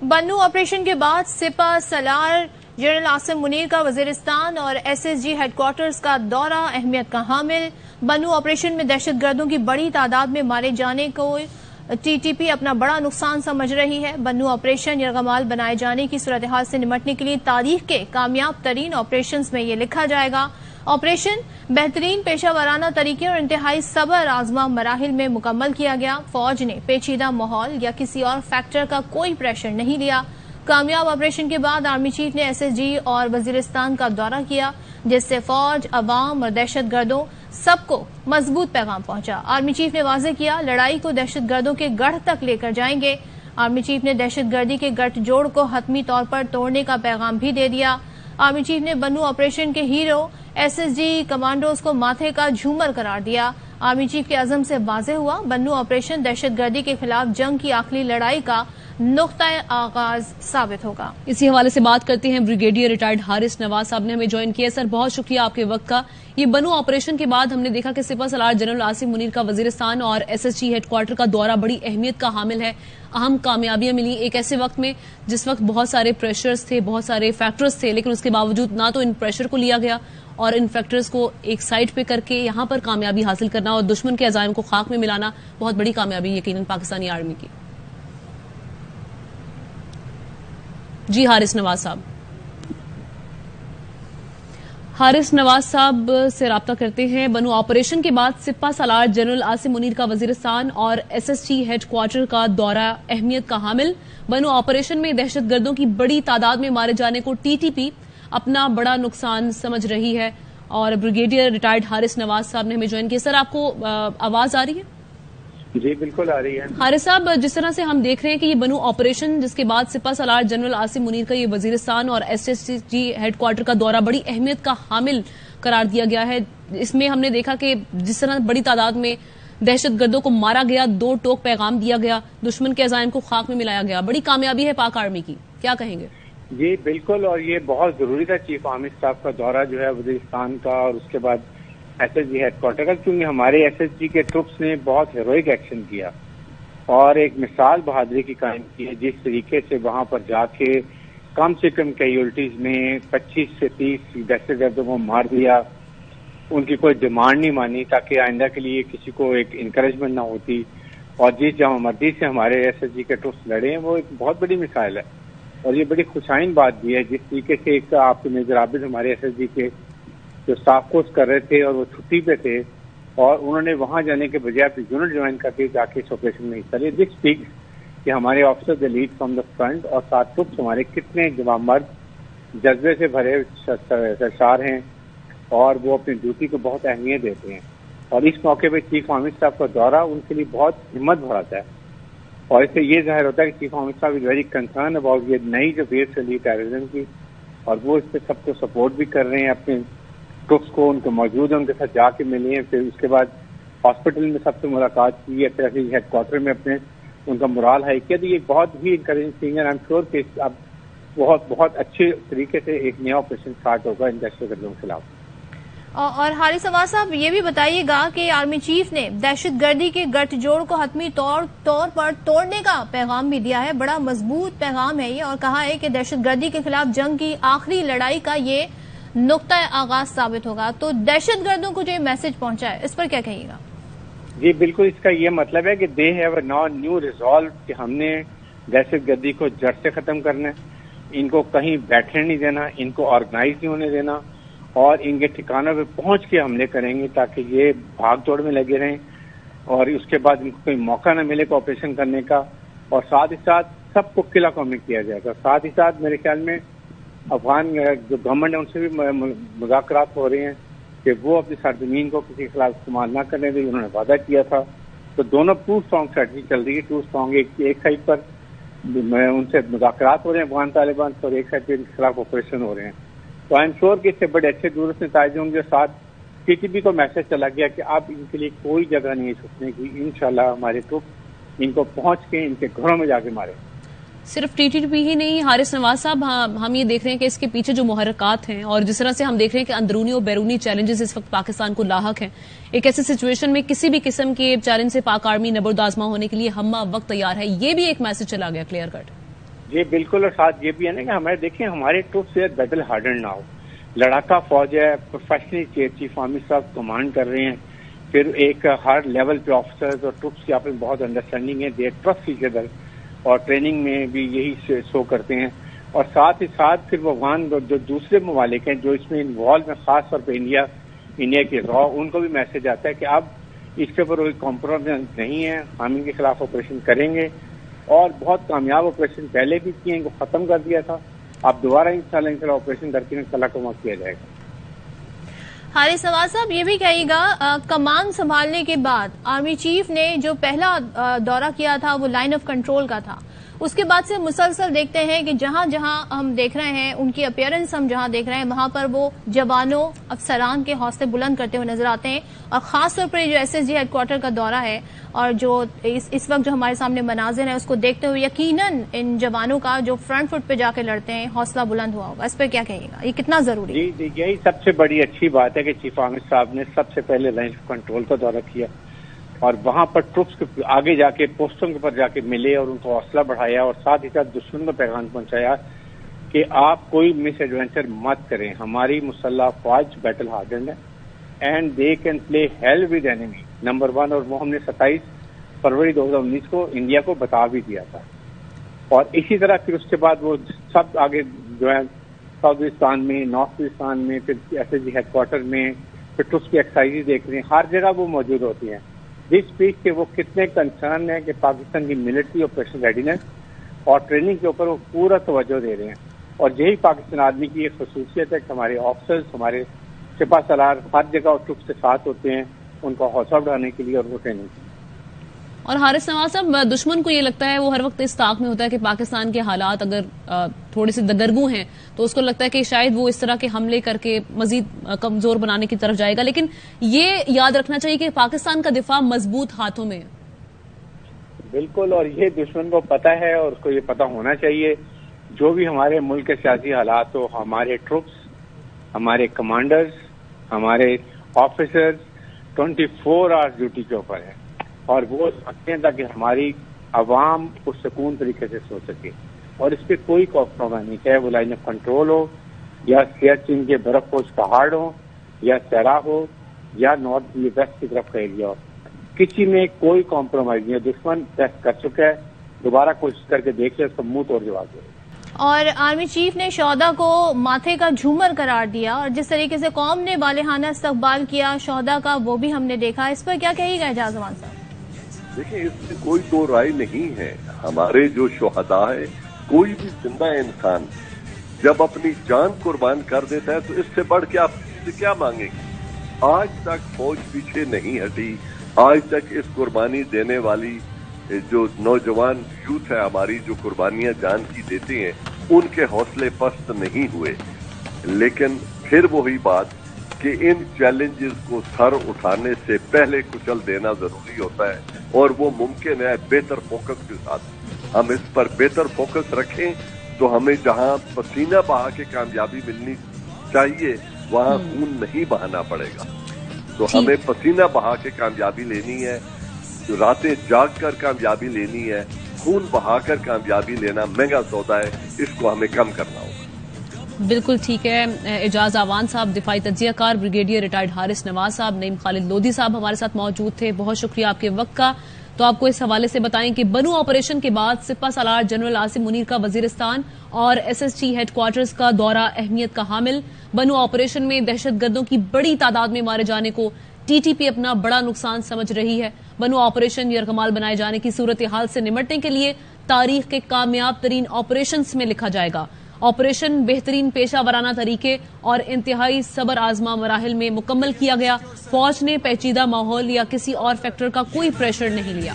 बन्नू operation के बाद सिपा Salaar general Asim Munir का वजीरिस्तान और एसएसजी हेडक्वार्टर्स का दौरा अहमियत का हामिल। बन्नू ऑपरेशन में दहशतगर्दों की बड़ी तादाद में मारे जाने को टीटीपी अपना बड़ा नुकसान समझ रही है। बन्नू ऑपरेशन यरगमाल बनाए जाने की सूरत हाल से निमटने के लिए तारीख के कामयाब तरीन ऑपरेशंस में ये लिखा जाएगा। ऑपरेशन बेहतरीन पेशा वाराना तरीके और इंतहाई सबर आजमा मराहिल में मुकम्मल किया गया। फौज ने पेचीदा माहौल या किसी और फैक्टर का कोई प्रेशर नहीं लिया। कामयाब ऑपरेशन के बाद आर्मी चीफ ने एसएसजी और वजीरिस्तान का दौरा किया, जिससे फौज, अवाम और दहशतगर्दों सबको मजबूत पैगाम पहुंचा। आर्मी चीफ ने वाज़ेह किया, लड़ाई को दहशतगर्दों के गढ़ तक लेकर जाएंगे। आर्मी चीफ ने दहशतगर्दी के गठजोड़ को हतमी तौर पर तोड़ने का पैगाम भी दे दिया। आर्मी चीफ ने बन्नू ऑपरेशन के हीरो एसएसजी कमांडोज को माथे का झूमर करार दिया। आर्मी चीफ के अज़म से वाज़ेह हुआ, बन्नू ऑपरेशन दहशतगर्दी के खिलाफ जंग की आखिरी लड़ाई का नुक्ता आगाज साबित होगा। इसी हवाले से बात करते हैं, ब्रिगेडियर रिटायर्ड हारिस नवाज साहब ने हमें ज्वाइन किया। सर, बहुत शुक्रिया आपके वक्त का। ये बन्नू ऑपरेशन के बाद हमने देखा कि सिपा सलार जनरल आसिम मुनीर का वजीरिस्तान और एसएसजी हेडक्वार्टर का दौरा बड़ी अहमियत का हामिल है। अहम कामयाबियां मिली एक ऐसे वक्त में जिस वक्त बहुत सारे प्रेशर्स थे, बहुत सारे फैक्टर्स थे, लेकिन उसके बावजूद ना तो इन प्रेशर को लिया गया और इन फैक्टर्स को एक साइड पे करके यहां पर कामयाबी हासिल करना और दुश्मन के अज़ाइम को खाक में मिलाना बहुत बड़ी कामयाबी यकीनन पाकिस्तानी आर्मी की। जी हारिस नवाज साहब, हारिस नवाज साहब से राब्ता करते हैं। बन्नू ऑपरेशन के बाद सिपा सलार जनरल आसिम मुनीर का वजीरिस्तान और एसएसजी हेडक्वार्टर का दौरा अहमियत का हामिल। बन्नू ऑपरेशन में दहशतगर्दों की बड़ी तादाद में मारे जाने को टीटीपी अपना बड़ा नुकसान समझ रही है और ब्रिगेडियर रिटायर्ड हारिस नवाज साहब ने हमें ज्वाइन किया। सर, आपको आवाज आ रही है? जी बिल्कुल आ रही है। हारिस साहब, जिस तरह से हम देख रहे हैं कि ये बन्नू ऑपरेशन जिसके बाद सिपा सलार जनरल आसिम मुनीर का ये वजीरिस्तान और एसएसजी हेडक्वार्टर का दौरा बड़ी अहमियत का हामिल करार दिया गया है। इसमें हमने देखा कि जिस तरह बड़ी तादाद में दहशतगर्दों को मारा गया, दो टोक पैगाम दिया गया, दुश्मन के अज़ाइम को खाक में मिलाया गया, बड़ी कामयाबी है पाक आर्मी की, क्या कहेंगे? जी बिल्कुल, और ये बहुत जरूरी था चीफ आर्मी स्टाफ का दौरा जो है वजीरिस्तान का और उसके बाद एसएसजी हेडक्वार्टर का, क्योंकि हमारे एसएसजी के ट्रुप्स ने बहुत हीरोइक एक्शन किया और एक मिसाल बहादुरी की कायम की है। जिस तरीके से वहां पर जाके कम से कम कैजुअल्टीज में 25 से 30 दहशतगर्दों को मार दिया, उनकी कोई डिमांड नहीं मानी ताकि आइंदा के लिए किसी को एक इंकरेजमेंट ना होती, और जिस जवामर्दी से हमारे एसएसजी के ट्रुप्स लड़े हैं वो एक बहुत बड़ी मिसाल है। और ये बड़ी खुशाइन बात भी है जिस तरीके से एक आपके मेजर आबिद हमारे एसएसजी के जो स्टाफ कोर्स कर रहे थे और वो छुट्टी पे थे और उन्होंने वहां जाने के बजाय अपनी यूनिट ज्वाइन करके जाके इस ऑपरेशन में हिस्सा लिया। दिस स्पीक्स कि हमारे officers the lead from the front और साथ ट्रुप्स हमारे कितने जवान मर्द जज्बे से भरे सरशार हैं और वो अपनी ड्यूटी को बहुत अहमियत देते हैं। और इस मौके पर चीफ आर्मी स्टाफ का दौरा उनके लिए बहुत हिम्मत बढ़ाता है और इससे ये जाहिर होता है कि chief army staff is very concern about ये नई जो वेव चली टेररिज्म की, और वो इस पर सबको सपोर्ट भी कर रहे हैं। अपने ट्रुप्स को उनको मौजूद है, उनके साथ जाके मिले हैं, फिर उसके बाद हॉस्पिटल में सबसे मुलाकात की है, फिर हेडक्वार्टर में अपने उनका मोराल हाई किया। तो ये बहुत ही इंकरेजिंग थिंग है। आई एम श्योर कि अब बहुत अच्छे तरीके से एक नया ऑपरेशन स्टार्ट होगा इन दहशतगर्दों के खिलाफ। और हारिस नवाज साहब, ये भी बताइएगा कि आर्मी चीफ ने दहशतगर्दी के गठजोड़ को हतमी तौर पर तोड़ने का पैगाम भी दिया है। बड़ा मजबूत पैगाम है ये, और कहा है कि दहशतगर्दी के खिलाफ जंग की आखिरी लड़ाई का ये नुक्ता आगाज साबित होगा। तो दहशतगर्दों को जो मैसेज पहुंचा है, इस पर क्या कहिएगा? जी बिल्कुल, इसका ये मतलब है कि they have now new resolve कि हमने दहशतगर्दी को जड़ से खत्म करना है, इनको कहीं बैठने नहीं देना, इनको ऑर्गेनाइज नहीं होने देना और इनके ठिकानों पे पहुंच के हमले करेंगे ताकि ये भाग दौड़ में लगे रहें और उसके बाद इनको कोई मौका न मिले ऑपरेशन करने का। और साथ ही साथ सबको किला कॉमिक किया जाएगा। साथ ही साथ मेरे ख्याल में अफगान जो गवर्नमेंट है उनसे भी मुज़ाकरात हो रहे हैं कि वो अपनी सरजमीन को किसी के खिलाफ इस्तेमाल न करने दें, उन्होंने वादा किया था। तो दोनों टू स्ट्रॉन्ग स्ट्रेटजी चल रही है। टू स्ट्रॉन्ग एक साइड पर उनसे मुज़ाकरात हो रहे हैं अफगान तालिबान और एक साइड पर इनके खिलाफ ऑपरेशन हो रहे हैं। तो आई एम श्योर कि इससे बड़े अच्छे दूरस्थ नतीजे होंगे। साथ टीटीपी को मैसेज चला गया कि अब इनके लिए कोई जगह नहीं है छुपने की। इंशाल्लाह हमारे ट्रुप इनको पहुंच के इनके घरों में जाके मारे। सिर्फ टीटीपी ही नहीं हारिस नवाज साहब, हम ये देख रहे हैं कि इसके पीछे जो मुहर्रकात हैं और जिस तरह से हम देख रहे हैं कि अंदरूनी और बैरूनी चैलेंजेस इस वक्त पाकिस्तान को लाहक हैं, एक ऐसी सिचुएशन में किसी भी किस्म के चैलेंज से पाक आर्मी नबर्द आजमा होने के लिए हम्मा वक्त तैयार है, ये भी एक मैसेज चला गया क्लियर कट। जी बिल्कुल, और साथ ये भी है ना कि हमारे देखिए हमारे ट्रुप्स बैटल हार्डन ना हो, लड़ाका फौज है, प्रोफेशनली चीफ आर्मी साहब कमांड कर रहे हैं, फिर एक हर लेवल पे ऑफिसर्स और ट्रुप्स की आपस में बहुत अंडरस्टैंडिंग है, दे ट्रस्ट ईच अदर, और ट्रेनिंग में भी यही शो करते हैं। और साथ ही साथ फिर वो अफगान जो दूसरे ममालिक हैं जो इसमें इन्वॉल्व हैं, खास तौर पर इंडिया के रॉ, उनको भी मैसेज आता है कि अब इसके ऊपर कोई कॉम्प्रोमाइज नहीं है, हम इनके खिलाफ ऑपरेशन करेंगे। और बहुत कामयाब ऑपरेशन पहले भी किए, इनको खत्म कर दिया था, अब दोबारा इंशाल्लाह ऑपरेशन करके कलाकमा किया जाएगा। हारिस नवाज साहब, ये भी कहिएगा, कमान संभालने के बाद आर्मी चीफ ने जो पहला दौरा किया था वो लाइन ऑफ कंट्रोल का था, उसके बाद से मुसलसल देखते हैं कि जहां जहां हम देख रहे हैं उनकी अपीयरेंस हम जहां देख रहे हैं वहां पर वो जवानों अफसरान के हौसले बुलंद करते हुए नजर आते हैं। और खासतौर पर जो एसएसजी हेडक्वार्टर का दौरा है और जो इस वक्त जो हमारे सामने मनाजिर है उसको देखते हुए यकीनन इन जवानों का जो फ्रंट फुट पे जाके लड़ते हैं हौसला बुलंद हुआ होगा, इस पर क्या कहिएगा, ये कितना जरूरी है? जी, यही सबसे बड़ी अच्छी बात है कि चीफ आर्मी साहब ने सबसे पहले लाइन ऑफ कंट्रोल का दौरा किया और वहां पर ट्रुप्स के आगे जाके पोस्टों के ऊपर जाके मिले और उनको हौसला बढ़ाया और साथ ही साथ दुश्मन को पैगाम पहुंचाया कि आप कोई मिस एडवेंचर मत करें, हमारी मुसल्लह फौज बैटल हार्डन है and they can play hell with enemy, number 1। और वो हमने 27 फरवरी 2019 को इंडिया को बता भी दिया था। और इसी तरह फिर उसके बाद वो सब आगे जो है साउथ पाकिस्तान में, नॉर्थ पाकिस्तान में, फिर एसएसजी हेडक्वार्टर में, फिर ट्रुप्स की एक्सरसाइज देख रहे हैं, हर जगह वो मौजूद होती हैं। जिस स्पीच के वो कितने कंसर्न है कि पाकिस्तान की मिलिट्री ऑपरेशन रेडीनेस और ट्रेनिंग के ऊपर वो पूरा तवज्जो दे रहे हैं। और यही पाकिस्तान आर्मी की एक खसूसियत है कि हमारे ऑफिसर्स, हमारे सिपा सलार हर जगह ट्रुप्स के साथ होते हैं उनको हौसला बढ़ाने के लिए और वो ट्रेनिंग। और हारिस नवाज साहब, दुश्मन को ये लगता है, वो हर वक्त इस ताक में होता है कि पाकिस्तान के हालात अगर थोड़े से दगरगू हैं तो उसको लगता है कि शायद वो इस तरह के हमले करके मजीद कमजोर बनाने की तरफ जाएगा। लेकिन ये याद रखना चाहिए कि पाकिस्तान का दिफा मजबूत हाथों में है। बिल्कुल, और ये दुश्मन को पता है और उसको ये पता होना चाहिए, जो भी हमारे मुल्क के सियासी हालात हो, हमारे ट्रुप्स, हमारे कमांडर्स, हमारे ऑफिसर्स 24 आवर्स ड्यूटी के ऊपर है और वो चाहते हैं ताकि हमारी आवाम को सुकून तरीके से सो सके। और इस पर कोई कॉम्प्रोमाइज नहीं, चाहे वो लाइन ऑफ कंट्रोल हो या सियाचिन के बर्फपोश पहाड़ हो या सैरा हो या नॉर्थ वेस्ट की तरफ का एरिया हो, किसी में कोई कॉम्प्रोमाइज नहीं है। दुश्मन टेस्ट कर चुका है, दोबारा कोशिश करके देख ले, उसका मुंह तोड़ जवाब दे। और आर्मी चीफ ने शोहदा को माथे का झूमर करार दिया और जिस तरीके से कौम ने वालिहाना इस्तकबाल किया शोहदा का, वो भी हमने देखा। इस पर क्या कहिएगा एजाज जमान साहब? देखिए, इसमें कोई दो राय नहीं है। हमारे जो शोहदा है, कोई भी जिंदा इंसान जब अपनी जान कुर्बान कर देता है तो इससे बढ़ के आप क्या मांगेंगे? आज तक फौज पीछे नहीं हटी, आज तक इस कुर्बानी देने वाली जो नौजवान यूथ है हमारी, जो कुर्बानियां जान की देते हैं, उनके हौसले पस्त नहीं हुए। लेकिन फिर वही बात कि इन चैलेंजेस को सर उठाने से पहले कुचल देना जरूरी होता है और वो मुमकिन है बेहतर फोकस के साथ। हम इस पर बेहतर फोकस रखें तो हमें जहां पसीना बहा के कामयाबी मिलनी चाहिए वहां खून नहीं बहाना पड़ेगा। तो हमें पसीना बहा के कामयाबी लेनी है, रातें जाग कर कामयाबी लेनी है, खून बहाकर कामयाबी लेना महंगा सौदा है, इसको हमें कम करना होगा। बिल्कुल ठीक है। एजाज आवान साहब, दिफाई तज्जियाकार ब्रिगेडियर रिटायर्ड हारिस नवाज साहब, नईम खालिद लोधी साहब हमारे साथ मौजूद थे। बहुत शुक्रिया आपके वक्त का। तो आपको इस हवाले से बताएं कि बनू ऑपरेशन के बाद सिपा सलार जनरल आसिम मुनीर का वजीरिस्तान और एसएसजी हेडक्वार्टर्स का दौरा अहमियत का हामिल। बनू ऑपरेशन में दहशतगर्दों की बड़ी तादाद में मारे जाने को टीटीपी अपना बड़ा नुकसान समझ रही है। बनू ऑपरेशन यरगमाल बनाए जाने की सूरत हाल से निमटने के लिए तारीख के कामयाब तरीन ऑपरेशंस में लिखा जाएगा। ऑपरेशन बेहतरीन पेशा वराना तरीके और इंतहाई सबर आजमा मराहिल में मुकम्मल किया गया। फौज ने पेचीदा माहौल या किसी और फैक्टर का कोई प्रेशर नहीं लिया।